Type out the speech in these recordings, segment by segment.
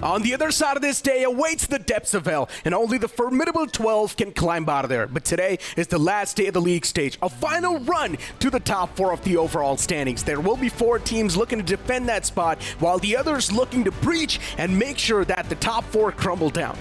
On the other side of this day awaits the depths of hell, and only the formidable 12 can climb out of there. But today is the last day of the league stage, a final run to the top 4 of the overall standings. There will be 4 teams looking to defend that spot, while the others looking to breach and make sure that the top 4 crumble down.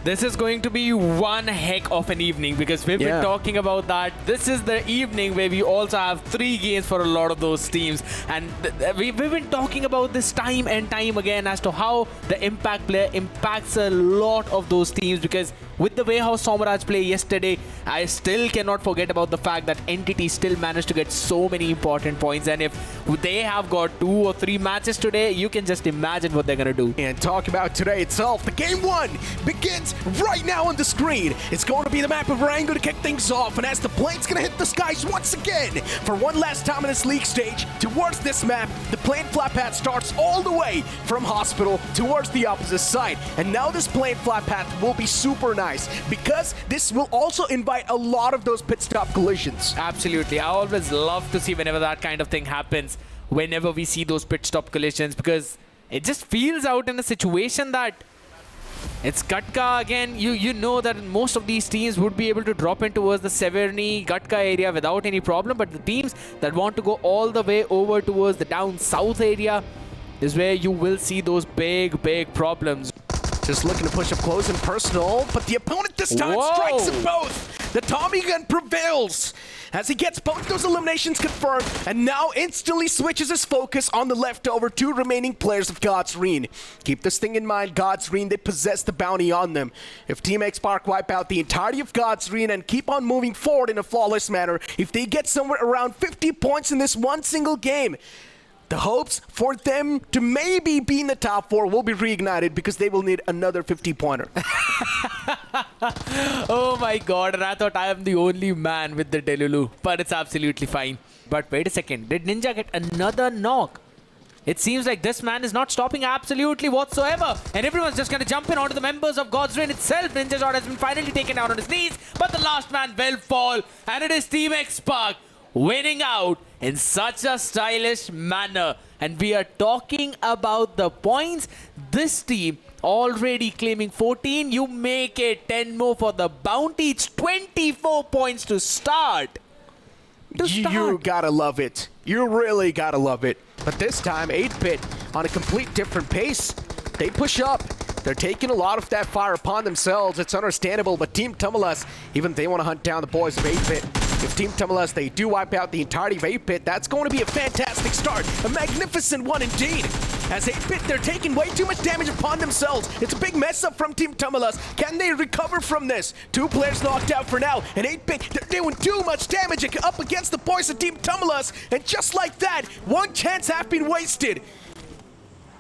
This is going to be one heck of an evening because we've been talking about that. This is the evening where we also have 3 games for a lot of those teams. And we've been talking about this time and time again as to how the impact player impacts a lot of those teams, because with the way how Somaraj played yesterday, I still cannot forget about the fact that Entity still managed to get so many important points. And if they have got 2 or 3 matches today, you can just imagine what they're going to do. And talk about today itself, the game 1 begins right now on the screen. It's going to be the map of Rango to kick things off, and as the plane's going to hit the skies once again for one last time in this league stage towards this map, the plane flat path starts all the way from Hospital towards the opposite side. And now this plane flat path will be super nice because this will also invite a lot of those pit stop collisions. Absolutely. I always love to see whenever that kind of thing happens, whenever we see those pit stop collisions, because it just feels out in a situation that it's Gatka again. You know that most of these teams would be able to drop in towards the Severny, Gatka area without any problem, but the teams that want to go all the way over towards the down south area is where you will see those big problems. Just looking to push up close and personal, but the opponent this time strikes them both. The Tommy gun prevails as he gets both those eliminations confirmed and now instantly switches his focus on the leftover 2 remaining players of God's Reen. Keep this thing in mind, God's Reen, they possess the bounty on them. If Team X-Park wipe out the entirety of God's Reen and keep on moving forward in a flawless manner, if they get somewhere around 50 points in this one single game, the hopes for them to maybe be in the top 4 will be reignited because they will need another 50-pointer. Oh my god, and I thought I am the only man with the Delulu, but it's absolutely fine. But wait a second, did Ninja get another knock? It seems like this man is not stopping absolutely whatsoever, and everyone's just going to jump in onto the members of God's Reign itself. Ninja Shot has been finally taken down on his knees, but the last man will fall, and it is Team X-Park winning out in such a stylish manner. And we are talking about the points. This team already claiming 14. You make it 10 more for the bounty. It's 24 points to start. You gotta love it. You really gotta love it. But this time, 8-Bit on a complete different pace. They push up. They're taking a lot of that fire upon themselves. It's understandable, but Team Tumulus, even they want to hunt down the boys of 8-Bit. If Team Tumulus, they do wipe out the entirety of 8-Bit, that's going to be a fantastic start. A magnificent one indeed. As 8-Bit, they're taking way too much damage upon themselves. It's a big mess up from Team Tumulus. Can they recover from this? 2 players knocked out for now, and 8-Bit, they're doing too much damage up against the boys of Team Tumulus. And just like that, one chance has been wasted.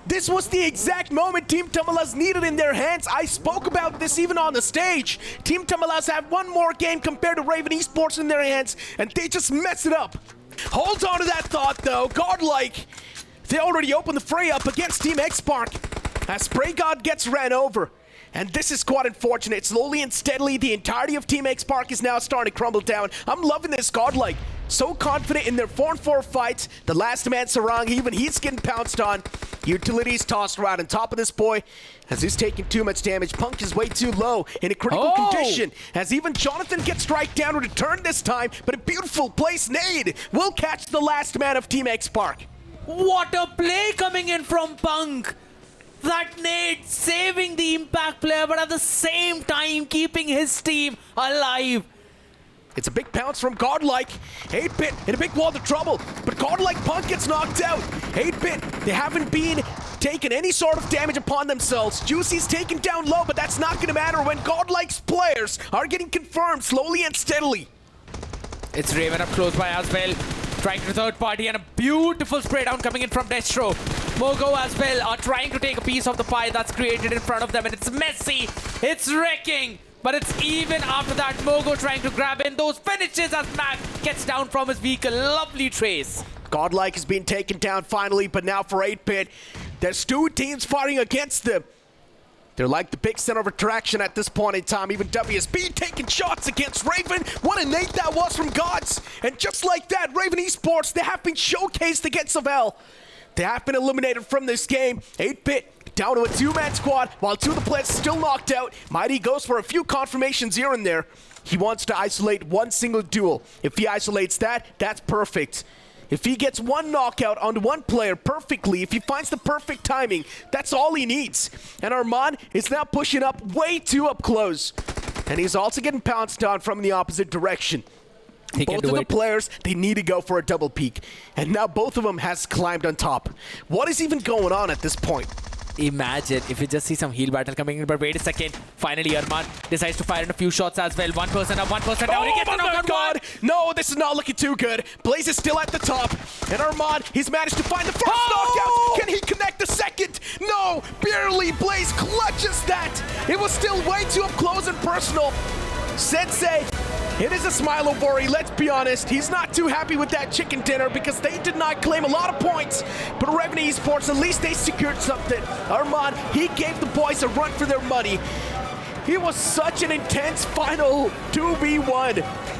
This was the exact moment Team Tumulus needed in their hands. I spoke about this even on the stage. Team Tumulus have one more game compared to Raven Esports in their hands, and they just mess it up. Hold on to that thought, though. Godlike, they already opened the fray up against Team X-Park as Spray God gets ran over. And this is quite unfortunate. Slowly and steadily, the entirety of Team X-Park is now starting to crumble down. I'm loving this Godlike. So confident in their 4-4 fights. The last man, Sarang, even he's getting pounced on. Utilities tossed right on top of this boy as he's taking too much damage. Punk is way too low in a critical condition as even Jonathan gets strike down to return this time, but a beautiful place nade will catch the last man of Team X-Park. What a play coming in from Punk! That nade saving the impact player, but at the same time keeping his team alive. It's a big pounce from Godlike. 8-Bit in a big wall of trouble, but Godlike Punk gets knocked out. 8-Bit, they haven't been taking any sort of damage upon themselves. Juicy's taken down low, but that's not going to matter when Godlike's players are getting confirmed slowly and steadily. It's Revan up close by as well, trying to third party, and a beautiful spray down coming in from Destro. Mogo as well are trying to take a piece of the pie that's created in front of them, and it's messy, it's wrecking. But it's even after that, Mogo trying to grab in those finishes as Mac gets down from his vehicle. Lovely trace. Godlike has been taken down finally, but now for 8-Bit, there's 2 teams fighting against them. They're like the big center of attraction at this point in time. Even WSB taking shots against Raven. What a nade that was from Gods. And just like that, Raven Esports, they have been showcased against Savel. They have been eliminated from this game. 8-Bit down to a two-man squad, while two of the players still knocked out. Mighty goes for a few confirmations here and there. He wants to isolate one single duel. If he isolates that, that's perfect. If he gets one knockout on one player perfectly, if he finds the perfect timing, that's all he needs. And Armand is now pushing up way too up close. And he's also getting pounced on from the opposite direction. Both of the players, they need to go for a double peek. And now both of them has climbed on top. What is even going on at this point? Imagine if you just see some heal battle coming in, but wait a second. Finally, Armand decides to fire in a few shots as well. One person up, one person down. He gets the knockout. God! No, this is not looking too good. Blaze is still at the top. And Armand, he's managed to find the first knockout. Can he connect the second? No, barely. Blaze clutches that. It was still way too up close and personal. Sensei, it is a smile of worry, let's be honest. He's not too happy with that chicken dinner because they did not claim a lot of points. But Revan Esports, at least they secured something. Armand, he gave the boys a run for their money. It was such an intense final 2v1.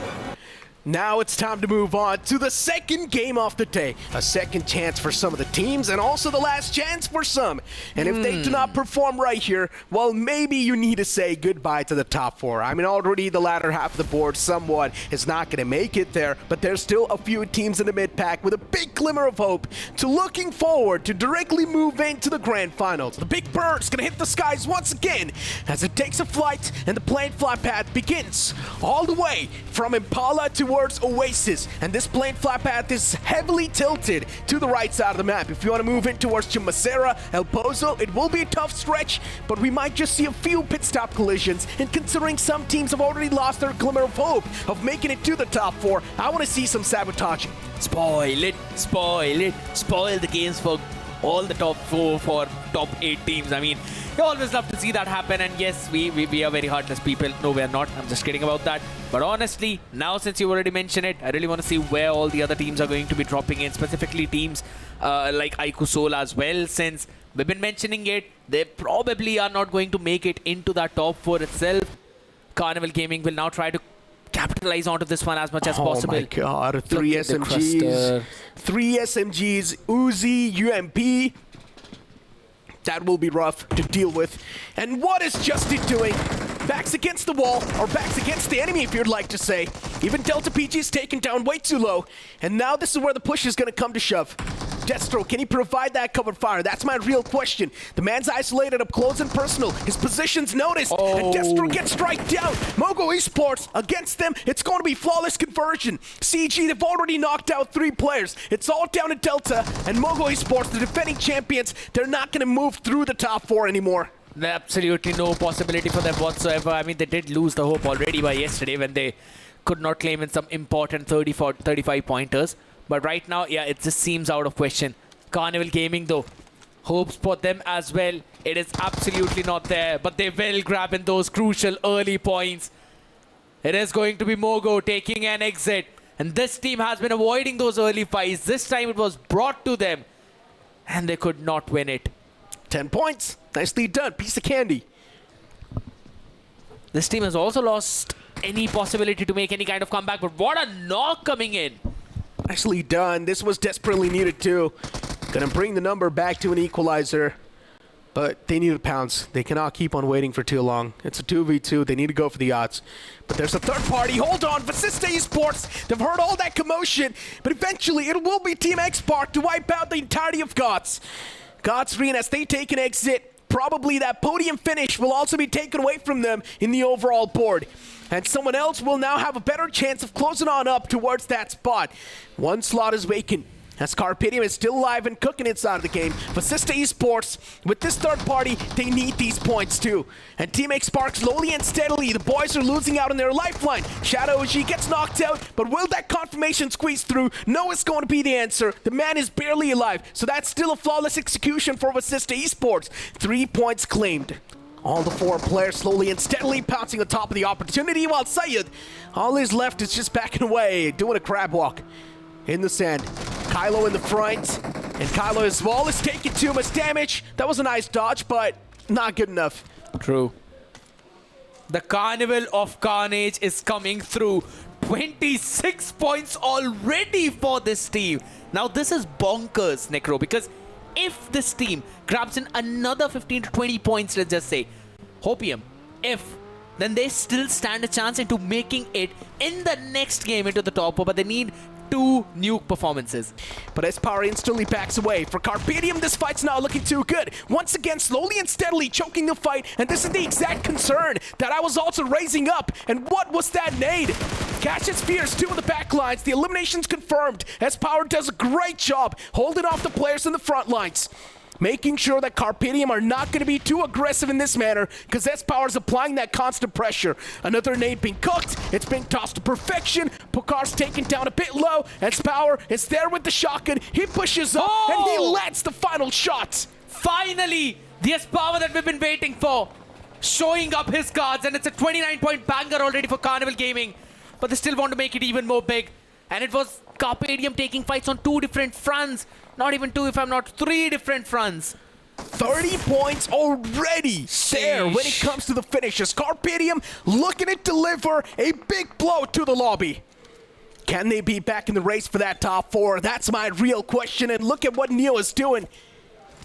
Now it's time to move on to the second game of the day. A second chance for some of the teams and also the last chance for some. And if they do not perform right here, well, maybe you need to say goodbye to the top four. I mean, already the latter half of the board somewhat is not going to make it there, but there's still a few teams in the mid-pack with a big glimmer of hope to looking forward to directly move into the grand finals. The big bird's going to hit the skies once again as it takes a flight and the plane flight path begins all the way from Impala towards Oasis, and this plane flat path is heavily tilted to the right side of the map. If you want to move in towards Chimacera, El Pozo, it will be a tough stretch, but we might just see a few pit stop collisions, and considering some teams have already lost their glimmer of hope of making it to the top four, I want to see some sabotaging. Spoil it, spoil it, spoil the games for all the top four for top 8 teams. I mean, you always love to see that happen, and yes, we are very heartless people. No, we are not. I'm just kidding about that. But honestly, now since you already mentioned it, I really want to see where all the other teams are going to be dropping in, specifically teams like Aiku Soul as well, since we've been mentioning it. They probably are not going to make it into that top 4 itself. Carnival Gaming will now try to capitalize onto this one as much as possible. Oh my god, 3 SMGs. 3 SMGs, Uzi, UMP. That will be rough to deal with. And what is Justin doing? Backs against the wall, or backs against the enemy if you'd like to say. Even Delta PG is taken down way too low. And now this is where the push is going to come to shove. Destro, can he provide that covered fire? That's my real question. The man's isolated up close and personal. His position's noticed, and Destro gets strike down. Mogo Esports against them. It's going to be flawless conversion. CG, they've already knocked out 3 players. It's all down to Delta, and Mogo Esports, the defending champions, they're not going to move through the top 4 anymore. There's absolutely no possibility for them whatsoever. I mean, they did lose the hope already by yesterday when they could not claim in some important 35 pointers. But right now, yeah, it just seems out of question. Carnival Gaming, though, hopes for them as well. It is absolutely not there, but they will grab in those crucial early points. It is going to be Mogo taking an exit. And this team has been avoiding those early fights. This time it was brought to them, and they could not win it. 10 points. Nicely done. Piece of candy. This team has also lost any possibility to make any kind of comeback, but what a knock coming in. Nicely done. This was desperately needed too. Gonna bring the number back to an equalizer. But they need to pounce. They cannot keep on waiting for too long. It's a 2v2. They need to go for the odds. But there's a third party. Hold on. Vasista Esports. They've heard all that commotion. But eventually it will be Team X-Park to wipe out the entirety of GOTS. GOTS Reen, as they take an exit, probably that podium finish will also be taken away from them in the overall board. And someone else will now have a better chance of closing on up towards that spot. One slot is vacant, as Carpium is still alive and cooking inside of the game. Vasista Esports, with this third party, they need these points too. And Team X-Park slowly and steadily, the boys are losing out on their lifeline. Shadow OG gets knocked out, but will that confirmation squeeze through? No, it's going to be the answer. The man is barely alive, so that's still a flawless execution for Vasista Esports. 3 points claimed. All the 4 players slowly and steadily pouncing on top of the opportunity, while Syed, all he's left is just backing away, doing a crab walk in the sand. Kylo in the front, and Kylo as well is taking too much damage. That was a nice dodge, but not good enough. True. The Carnival of Carnage is coming through. 26 points already for this team. Now this is bonkers, Necro, because if this team grabs in another 15 to 20 points, let's just say, Hopium, then they still stand a chance into making it in the next game into the top 4, but they need 2 nuke performances. But Espoir instantly backs away. For Carpium, this fight's not looking too good. Once again, slowly and steadily choking the fight, and this is the exact concern that I was also raising up. And what was that nade? Catch and Spears, 2 of the back lines. The elimination's confirmed. Espoir does a great job holding off the players in the front lines, making sure that Carpium are not going to be too aggressive in this manner, because Espoir is applying that constant pressure. Another nade being cooked. It's being tossed to perfection. Pukar's taken down a bit low. Espoir is there with the shotgun. He pushes up, and he lands the final shot. Finally, the Espoir that we've been waiting for, showing up his cards, and it's a 29-point banger already for Carnival Gaming. But they still want to make it even more big. And it was Carpium taking fights on 2 different fronts. Not even 2, if I'm not 3 different fronts. 30 points already there when it comes to the finishes. Carpium looking to deliver a big blow to the lobby. Can they be back in the race for that top 4? That's my real question. And look at what Neo is doing.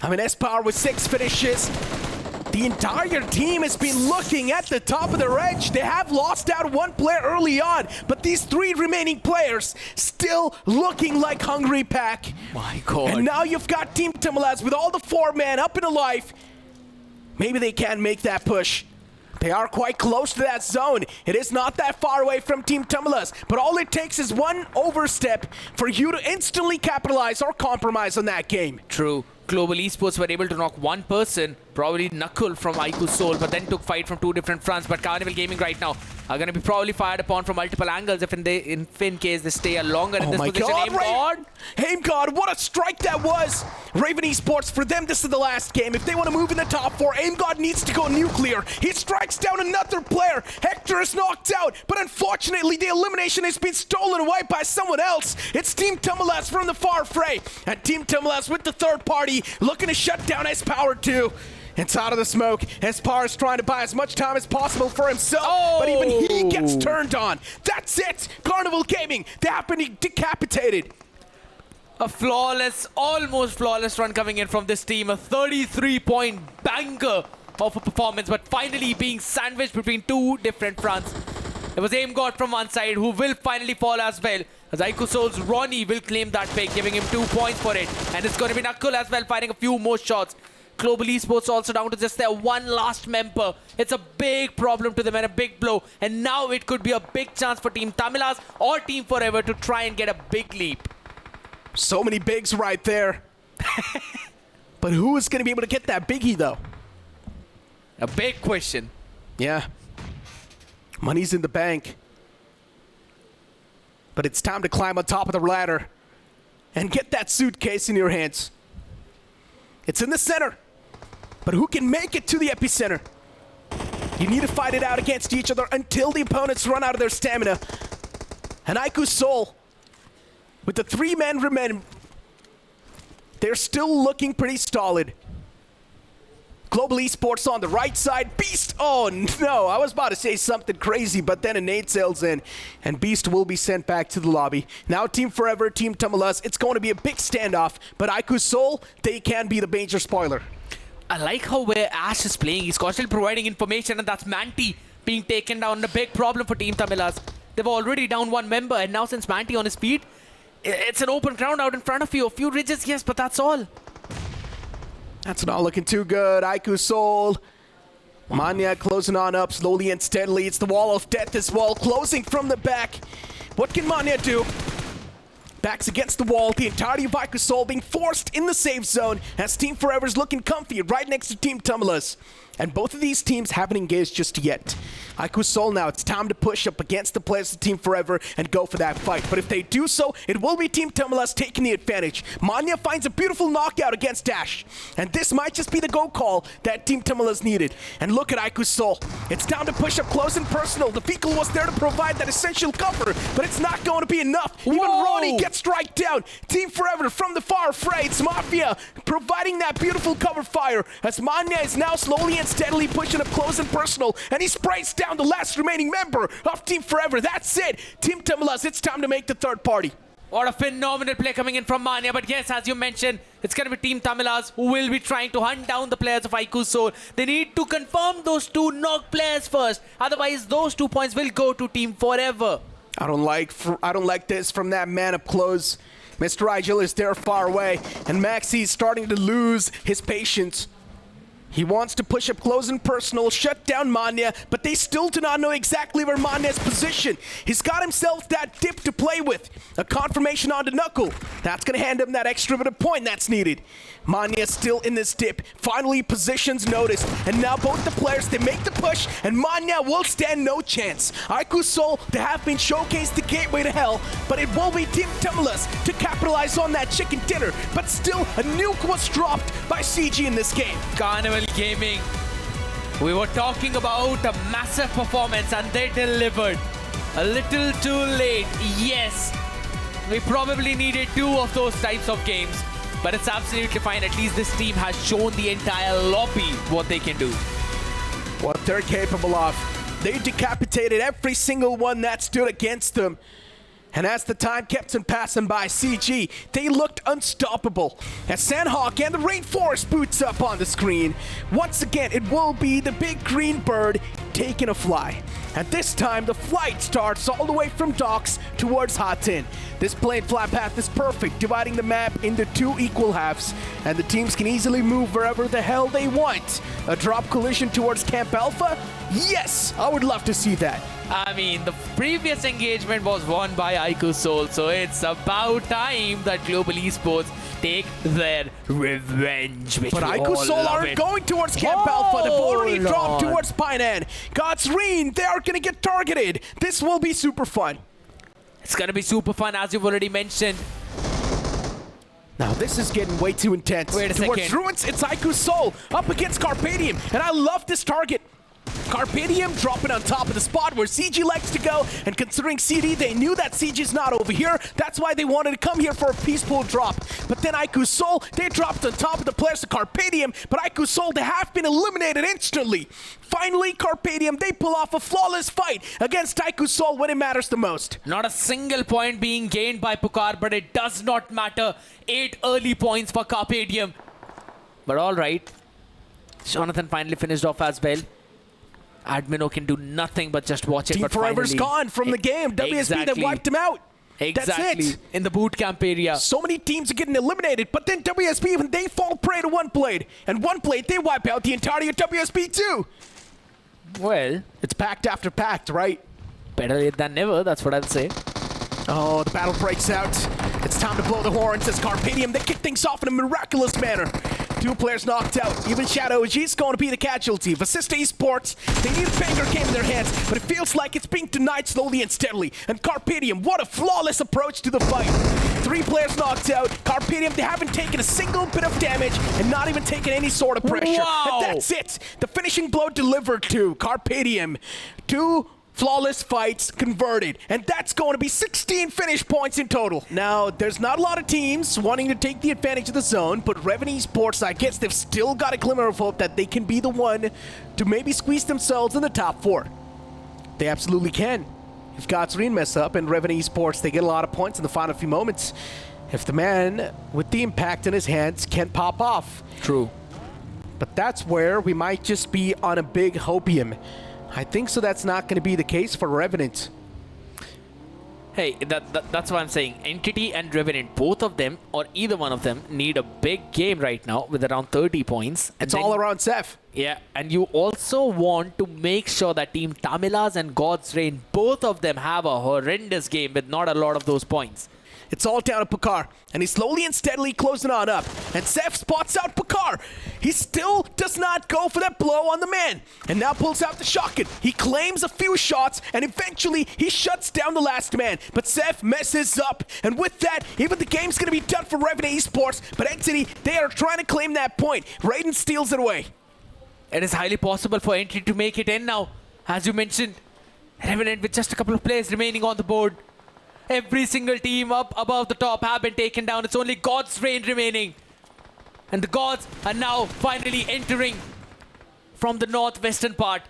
I mean, Espoir with 6 finishes. The entire team has been looking at the top of their edge. They have lost out 1 player early on, but these 3 remaining players still looking like hungry pack. My God. And now you've got Team Timilas with all the 4-man up and alive. Maybe they can make that push. They are quite close to that zone. It is not that far away from Team Timilas, but all it takes is 1 overstep for you to instantly capitalize or compromise on that game. True. Global Esports were able to knock 1 person, probably Knuckle from Aiku's Soul, but then took fight from 2 different fronts. But Carnival Gaming right now are going to be probably fired upon from multiple angles if in case they stay longer in this position. Aim God, what a strike that was! Raven Esports, for them this is the last game. If they want to move in the top 4, Aim God needs to go nuclear. He strikes down another player. Hector is knocked out, but unfortunately the elimination has been stolen away by someone else. It's Team Timilas from the far fray, and Team Timilas with the 3rd party looking to shut down Espoir too. It's out of the smoke. Espoir is trying to buy as much time as possible for himself, but even he gets turned on. That's it! Carnival Gaming, they have been decapitated. A flawless, almost flawless run coming in from this team. A 33-point banger of a performance, but finally being sandwiched between 2 different fronts. It was Aim God from one side, who will finally fall as well, as Aiku Soul's Ronnie will claim that pick, giving him 2 points for it. And it's going to be Knuckle as well, firing a few more shots. Global Esports also down to just their 1 last member. It's a big problem to them and a big blow. And now it could be a big chance for Team Tamilas or Team Forever to try and get a big leap. So many bigs right there. But who is going to be able to get that biggie, though? A big question. Yeah. Money's in the bank. But it's time to climb on top of the ladder and get that suitcase in your hands. It's in the center. But who can make it to the epicenter? You need to fight it out against each other until the opponents run out of their stamina. And Aiku Soul, with the 3 men remaining, they're still looking pretty stolid. Global Esports on the right side. Beast, oh no, I was about to say something crazy, but then a nade sails in, and Beast will be sent back to the lobby. Now Team Forever, Team Tamilas, it's going to be a big standoff, but Aiku Soul, they can be the major spoiler. I like how where Ash is playing, he's constantly providing information, and that's Manti being taken down. A big problem for Team Tamilas. They were already down 1 member, and now since Manti on his feet, it's an open ground out in front of you. A few ridges, yes, but that's all. That's not looking too good. Aiku Soul. Manya closing on up slowly and steadily. It's the wall of death as well, closing from the back. What can Manya do? Backs against the wall. The entirety of Aiku Soul being forced in the safe zone as Team Forever's looking comfy right next to Team Tamilas. And both of these teams haven't engaged just yet. Aiku Soul now, it's time to push up against the players of Team Forever and go for that fight. But if they do so, it will be Team Tamilas taking the advantage. Manya finds a beautiful knockout against Dash. And this might just be the go call that Team Tamilas needed. And look at Aiku's Soul. It's time to push up close and personal. The Fecal was there to provide that essential cover, but it's not going to be enough. Even Ronnie gets strike down. Team Forever from the far fray. It's Mafia providing that beautiful cover fire as Manya is now slowly and steadily pushing up close and personal, and he sprays down the last remaining member of Team Forever. That's it. Team Tamilas, it's time to make the third party. What a phenomenal play coming in from Manya. But yes, as you mentioned, it's going to be Team Tamilas who will be trying to hunt down the players of Aiku's Soul. They need to confirm those two knock players first. Otherwise, those 2 points will go to Team Forever. I don't like this from that man up close. Mr. Igil is there far away, and Maxi is starting to lose his patience. He wants to push up close and personal, shut down Manya, but they still do not know exactly where Manya is positioned. He's got himself that dip to play with. A confirmation on the knuckle. That's going to hand him that extra bit of point that's needed. Manya still in this dip. Finally, positions noticed. And now both the players, they make the push, and Manya will stand no chance. Aiku's Soul, they have been showcased the gateway to hell, but it will be Team Tamilas to capitalize on that chicken dinner. But still, a nuke was dropped by CG in this game. Carnival Gaming, we were talking about a massive performance and they delivered. A little too late, yes. We probably needed 2 of those types of games, but it's absolutely fine. At least this team has shown the entire lobby what they can do. What they're capable of. They decapitated every single one that stood against them. And as the time kept on passing by CG, they looked unstoppable. As Sandhawk and the Rainforest boots up on the screen, once again it will be the big green bird taking a fly. And this time the flight starts all the way from docks towards Hatin. This plane flat path is perfect, dividing the map into 2 equal halves, and the teams can easily move wherever the hell they want. A drop collision towards Camp Alpha? Yes, I would love to see that. I mean, the previous engagement was won by Aiku's Soul, so it's about time that Global Esports take their revenge. But Aiku's Soul aren't going towards Camp Alpha. They've already dropped towards Painan. God's Reen, they are going to get targeted. This will be super fun. It's going to be super fun, as you've already mentioned. Now, this is getting way too intense. Wait a towards second. Ruins, it's Aiku's Soul up against Carpium, and I love this target. Carpium dropping on top of the spot where CG likes to go, and considering CD, they knew that CG's not over here. That's why they wanted to come here for a peaceful drop. But then Aiku's Soul, they dropped on top of the players of Carpium, but Aiku's Soul, they have been eliminated instantly. Finally, Carpium, they pull off a flawless fight against Aiku's Soul when it matters the most. Not a single point being gained by Pukar, but it does not matter. 8 early points for Carpium. But all right, Jonathan finally finished off as well. Admino can do nothing but just watch it. Team Forever's gone from the game. WSB that wiped him out. Exactly. That's it. In the boot camp area. So many teams are getting eliminated, but then WSB, even they fall prey to one blade. And one blade, they wipe out the entirety of WSB too. Well, it's pact after pact, right? Better late than never, that's what I'll say. Oh, the battle breaks out. It's time to blow the horns as Carpium, they kick things off in a miraculous manner. 2 players knocked out. Even Shadow G's going to be the casualty. Vasista Esports, they need a banger game in their hands, but it feels like it's being denied slowly and steadily. And Carpium, what a flawless approach to the fight. 3 players knocked out. Carpium, they haven't taken a single bit of damage and not even taken any sort of pressure. Wow. And that's it. The finishing blow delivered to Carpium. 2 flawless fights converted, and that's going to be 16 finish points in total. Now, there's not a lot of teams wanting to take the advantage of the zone, but Revan Esports, I guess they've still got a glimmer of hope that they can be the one to maybe squeeze themselves in the top 4. They absolutely can. If God's Reen mess up and Revan Esports, they get a lot of points in the final few moments. If the man with the impact in his hands can pop off. True. But that's where we might just be on a big hopium. I think so that's not going to be the case for Revenant. Hey, that's what I'm saying. Entity and Revenant, both of them, or either one of them, need a big game right now with around 30 points. It's all around Seth. Yeah, and you also want to make sure that Team Tamilas and God's Reign, both of them have a horrendous game with not a lot of those points. It's all down to Pakar, and he's slowly and steadily closing on up. And Seth spots out Pakar. He still does not go for that blow on the man, and now pulls out the shotgun. He claims a few shots, and eventually he shuts down the last man. But Seth messes up, and with that, even the game's gonna be done for Revan Esports. But Entity, they are trying to claim that point. Raiden steals it away. It is highly possible for Entity to make it in now. As you mentioned, Revenant with just a couple of players remaining on the board. Every single team up above the top have been taken down. It's only God's Reign remaining. And the Gods are now finally entering from the northwestern part.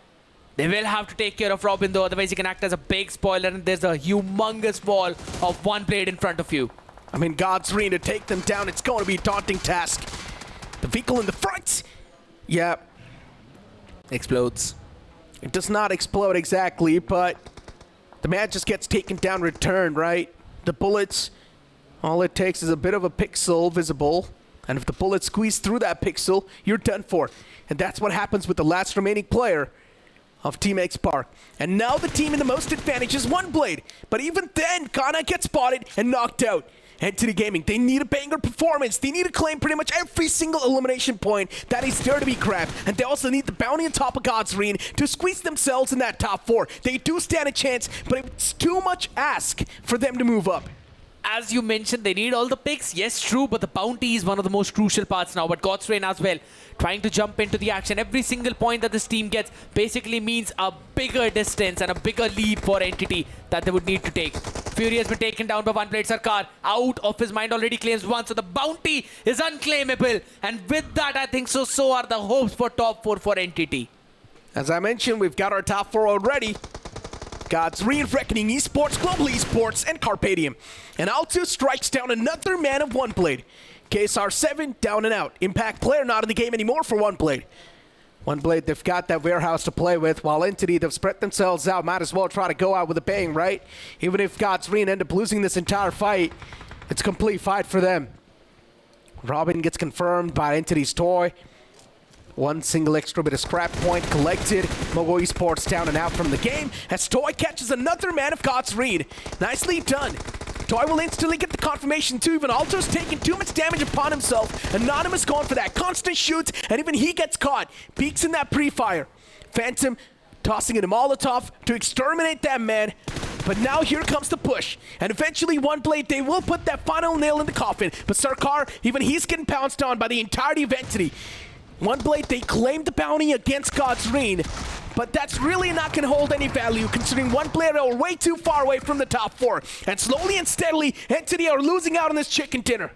They will have to take care of Robin though, otherwise he can act as a big spoiler and there's a humongous wall of one blade in front of you. I mean, God's Reign to take them down, it's going to be a daunting task. The vehicle in the front, yeah, Explodes. it does not explode exactly, but the man just gets taken down, returned, right? The bullets, all it takes is a bit of a pixel visible, and if the bullets squeeze through that pixel, you're done for. And that's what happens with the last remaining player of Team X Park. And now the team in the most advantage is one blade, but even then, Kana gets spotted and knocked out. Entity Gaming, they need a banger performance. They need to claim pretty much every single elimination point that is there to be grabbed. And they also need the bounty on top of God's Reign to squeeze themselves in that top 4. They do stand a chance, but it's too much ask for them to move up. As you mentioned, they need all the picks. Yes, true, but the bounty is one of the most crucial parts now. But God's Reign as well, trying to jump into the action. Every single point that this team gets basically means a bigger distance and a bigger lead for Entity that they would need to take. Fury has been taken down by one blade. Sarkar out of his mind already claims one, so the bounty is unclaimable. And with that, I think so are the hopes for top 4 for Entity. As I mentioned, we've got our top 4 already. God's Reign, Reckoning Esports, Global Esports, and Carpium. And Altus strikes down another man of one blade. KSR7 down and out. Impact player not in the game anymore for one blade. One blade, they've got that warehouse to play with, while Entity, they've spread themselves out. Might as well try to go out with a bang, right? Even if God's Reign end up losing this entire fight, it's a complete fight for them. Robin gets confirmed by Entity's toy. One single extra bit of scrap point collected. Mogo Esports down and out from the game as Toy catches another man of God's Reign. Nicely done. Toy will instantly get the confirmation too. Even Alto's taking too much damage upon himself. Anonymous going for that constant shoots, and even he gets caught. Peeks in that pre-fire. Phantom tossing in a Molotov to exterminate that man. But now here comes the push. And eventually one blade, they will put that final nail in the coffin. But Sarkar, even he's getting pounced on by the entirety of Entity. One blade, they claimed the bounty against God's Reign, but that's really not going to hold any value considering one player are way too far away from the top 4. And slowly and steadily, Entity are losing out on this chicken dinner.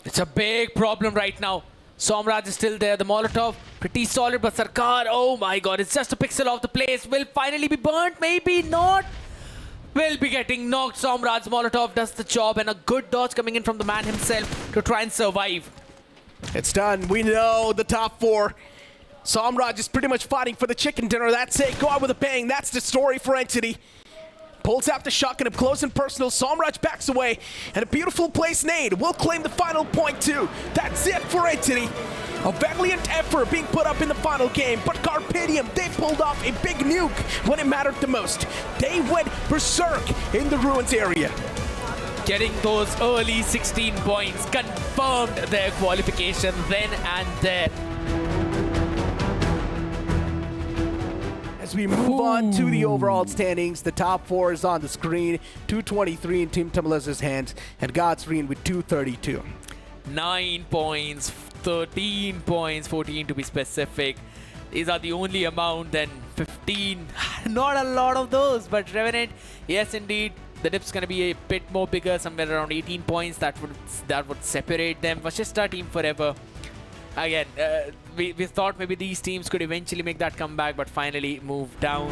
It's a big problem right now. Somraj is still there. The Molotov, pretty solid, but Sarkar, oh my god, it's just a pixel off the place. Will finally be burnt, maybe not. Will be getting knocked. Somraj's Molotov does the job, and a good dodge coming in from the man himself to try and survive. It's done. We know the top 4. Somraj is pretty much fighting for the chicken dinner. That's it. Go out with a bang. That's the story for Entity. Pulls out the shotgun up close and personal. Somraj backs away. And a beautiful place nade will claim the final point too. That's it for Entity. A valiant effort being put up in the final game. But Carpium, they pulled off a big nuke when it mattered the most. They went berserk in the ruins area. Getting those early 16 points confirmed their qualification then and there. As we move on to the overall standings, the top 4 is on the screen. 223 in Team Tumblr's hands, and God's Reign with 232. 9 points, 13 points, 14 to be specific. These are the only amount, then 15. Not a lot of those, but Revenant, yes indeed. The dip's going to be a bit more bigger, somewhere around 18 points. That would separate them. Vashishta team forever. Again, we thought maybe these teams could eventually make that comeback, but finally moved down.